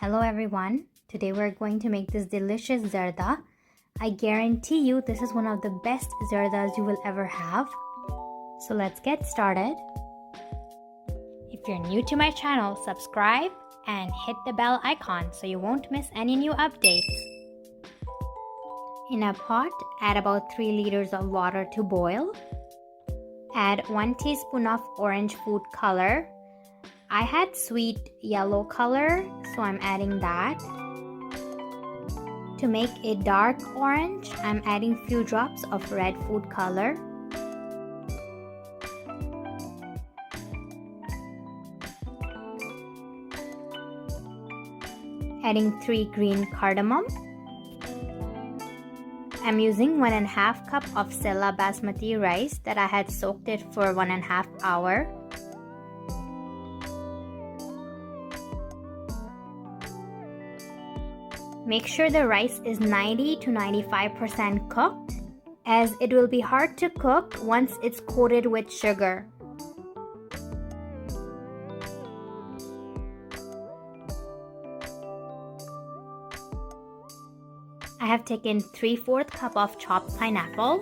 Hello everyone, today we're going to make this delicious zarda. I guarantee you this is one of the best zardas you will ever have. So let's get started. If you're new to my channel, subscribe and hit the bell icon so you won't miss any new updates. In a pot, add about 3 liters of water to boil. Add 1 teaspoon of orange food color. I had sweet yellow color, so I'm adding that. To make a dark orange, I'm adding few drops of red food color. Adding 3 green cardamom. I'm using 1.5 cup of sella basmati rice that I had soaked it for 1.5 hours. Make sure the rice is 90 to 95% cooked, as it will be hard to cook once it's coated with sugar. I have taken 3/4 cup of chopped pineapple.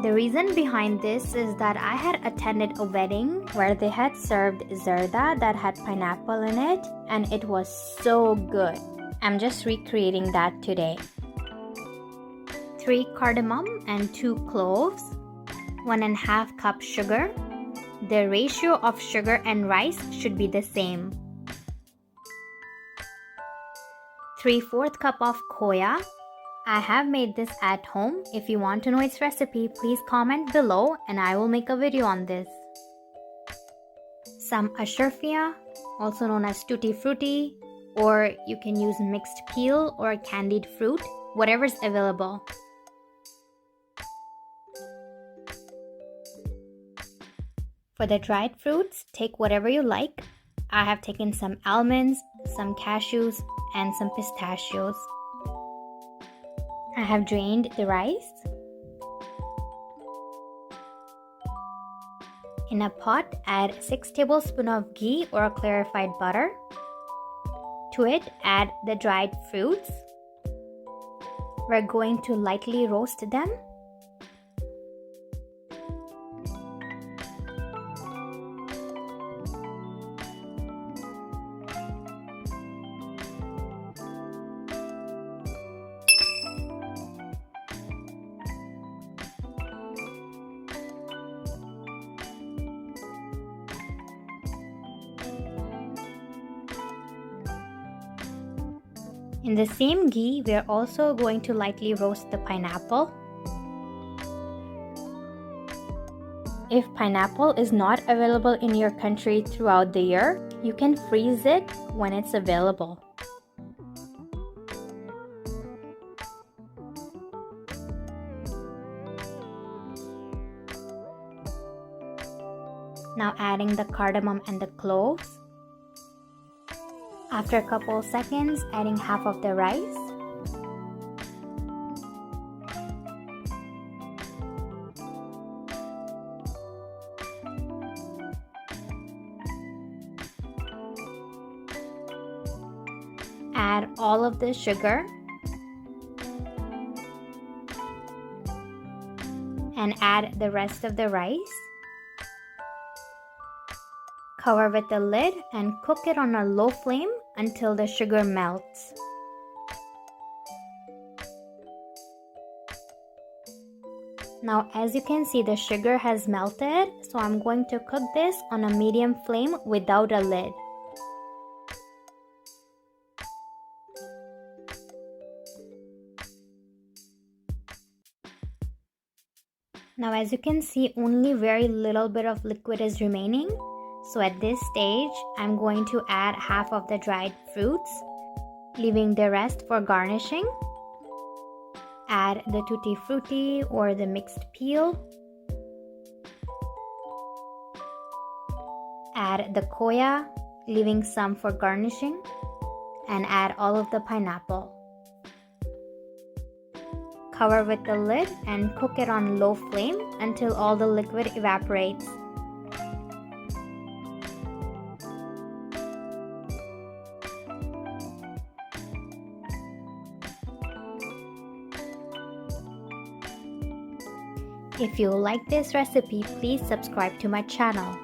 The reason behind this is that I had attended a wedding where they had served zarda that had pineapple in it, and it was so good. I'm just recreating that today. 3 cardamom and 2 cloves, 1.5 cup sugar. The ratio of sugar and rice should be the same. 3/4 cup of khoya. I have made this at home. If you want to know its recipe, please comment below and I will make a video on this. Some asharfiyan, also known as tutti frutti, or you can use mixed peel or candied fruit, whatever's available. For the dried fruits, take whatever you like. I have taken some almonds, some cashews, and some pistachios. I have drained the rice. In a pot, add 6 tablespoons of ghee or clarified butter. To it, add the dried fruits. We're going to lightly roast them. In the same ghee, we are also going to lightly roast the pineapple. If pineapple is not available in your country throughout the year, you can freeze it when it's available. Now adding the cardamom and the cloves. After a couple seconds, adding half of the rice. Add all of the sugar. And add the rest of the rice. Cover with the lid and cook it on a low flame until the sugar melts. Now, as you can see, the sugar has melted, so I'm going to cook this on a medium flame without a lid. Now, as you can see, only very little bit of liquid is remaining. So at this stage, I'm going to add half of the dried fruits, leaving the rest for garnishing. Add the tutti frutti or the mixed peel. Add the khoya, leaving some for garnishing. And add all of the pineapple. Cover with the lid and cook it on low flame until all the liquid evaporates. If you like this recipe, please subscribe to my channel.